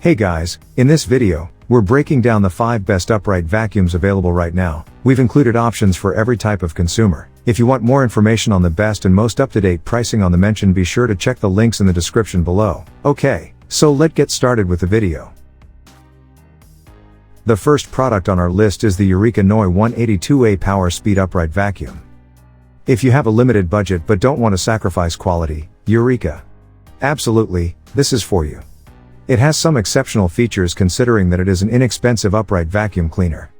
Hey guys, in this video, we're breaking down the 5 best upright vacuums available right now. We've included options for every type of consumer. If you want more information on the best and most up-to-date pricing on the mention, be sure to check the links in the description below. Okay, so let's get started with the video. The first product on our list is the Eureka NOI 182A PowerSpeed Upright Vacuum. If you have a limited budget but don't want to sacrifice quality, Eureka. Absolutely, this is for you. It has some exceptional features considering that it is an inexpensive upright vacuum cleaner.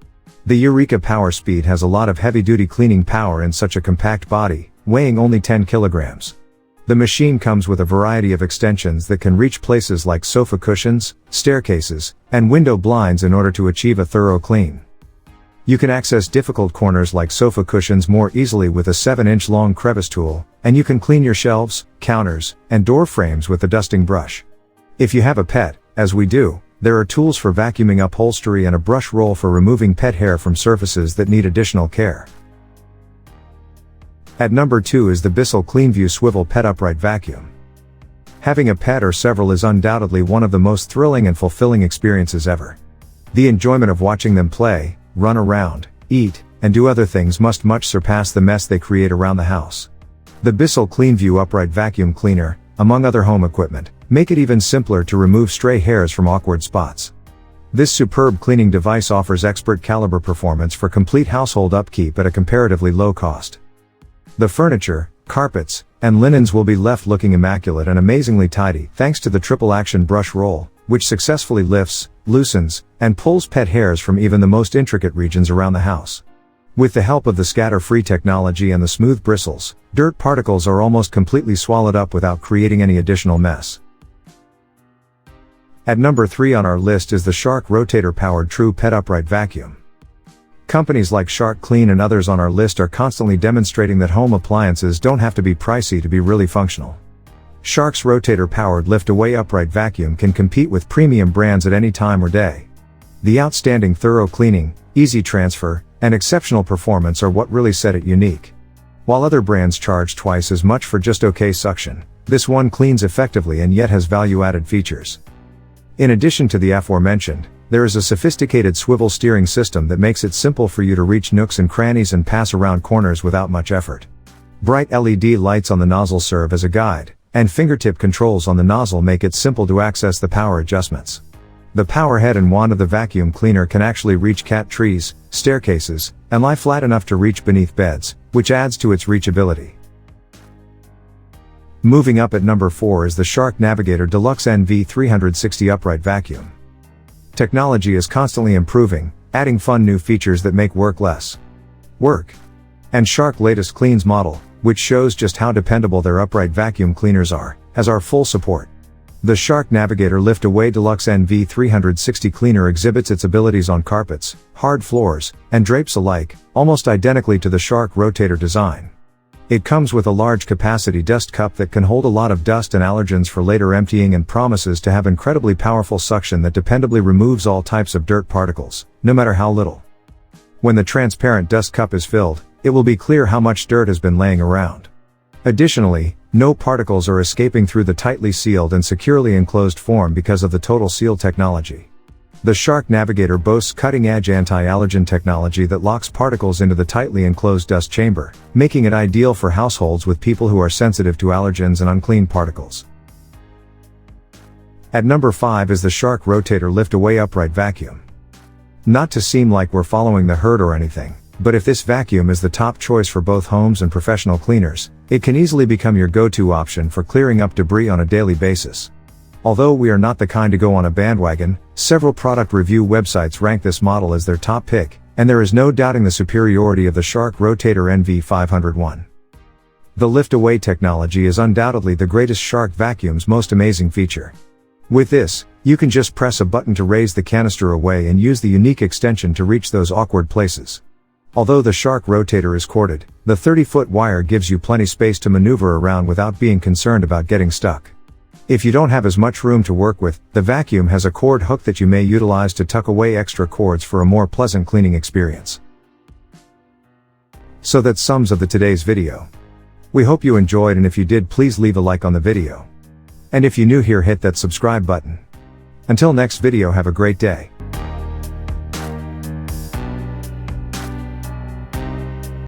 The Eureka PowerSpeed has a lot of heavy-duty cleaning power in such a compact body, weighing only 10 kilograms. The machine comes with a variety of extensions that can reach places like sofa cushions, staircases, and window blinds in order to achieve a thorough clean. You can access difficult corners like sofa cushions more easily with a 7-inch long crevice tool, and you can clean your shelves, counters, and door frames with a dusting brush. If you have a pet, as we do, there are tools for vacuuming upholstery and a brush roll for removing pet hair from surfaces that need additional care. At number 2 is the BISSELL Cleanview Swivel Pet Upright Vacuum. Having a pet or several is undoubtedly one of the most thrilling and fulfilling experiences ever. The enjoyment of watching them play, run around, eat, and do other things must much surpass the mess they create around the house. The BISSELL Cleanview Upright Vacuum Cleaner, among other home equipment, make it even simpler to remove stray hairs from awkward spots. This superb cleaning device offers expert caliber performance for complete household upkeep at a comparatively low cost. The furniture, carpets, and linens will be left looking immaculate and amazingly tidy thanks to the triple action brush roll, which successfully lifts, loosens, and pulls pet hairs from even the most intricate regions around the house. With the help of the scatter-free technology and the smooth bristles, dirt particles are almost completely swallowed up without creating any additional mess. At number 3 on our list is the Shark Rotator-powered TruePet Upright Vacuum. Companies like Shark Clean and others on our list are constantly demonstrating that home appliances don't have to be pricey to be really functional. Shark's Rotator-powered lift-away upright vacuum can compete with premium brands at any time or day. The outstanding thorough cleaning, easy transfer, and exceptional performance are what really set it unique. While other brands charge twice as much for just okay suction, this one cleans effectively and yet has value-added features. In addition to the aforementioned, there is a sophisticated swivel steering system that makes it simple for you to reach nooks and crannies and pass around corners without much effort. Bright LED lights on the nozzle serve as a guide, and fingertip controls on the nozzle make it simple to access the power adjustments. The power head and wand of the vacuum cleaner can actually reach cat trees, staircases, and lie flat enough to reach beneath beds, which adds to its reachability. Moving up at number 4 is the Shark Navigator Deluxe NV360 Upright Vacuum. Technology is constantly improving, adding fun new features that make work less work. And Shark latest Cleans model, which shows just how dependable their upright vacuum cleaners are, has our full support. The Shark Navigator Lift-Away Deluxe NV360 cleaner exhibits its abilities on carpets, hard floors, and drapes alike, almost identically to the Shark Rotator design. It comes with a large capacity dust cup that can hold a lot of dust and allergens for later emptying and promises to have incredibly powerful suction that dependably removes all types of dirt particles, no matter how little. When the transparent dust cup is filled, it will be clear how much dirt has been laying around. Additionally, no particles are escaping through the tightly sealed and securely enclosed form because of the Total Seal technology. The Shark Navigator boasts cutting-edge anti-allergen technology that locks particles into the tightly enclosed dust chamber, making it ideal for households with people who are sensitive to allergens and unclean particles. At number 5 is the Shark Rotator Lift-Away Upright Vacuum. Not to seem like we're following the herd or anything, but if this vacuum is the top choice for both homes and professional cleaners, it can easily become your go-to option for clearing up debris on a daily basis. Although we are not the kind to go on a bandwagon, several product review websites rank this model as their top pick, and there is no doubting the superiority of the Shark Rotator NV501. The lift-away technology is undoubtedly the greatest Shark vacuum's most amazing feature. With this, you can just press a button to raise the canister away and use the unique extension to reach those awkward places. Although the Shark Rotator is corded, the 30-foot wire gives you plenty space to maneuver around without being concerned about getting stuck. If you don't have as much room to work with, the vacuum has a cord hook that you may utilize to tuck away extra cords for a more pleasant cleaning experience. So that sums up today's video. We hope you enjoyed, and if you did, please leave a like on the video. And if you're new here, hit that subscribe button. Until next video, have a great day.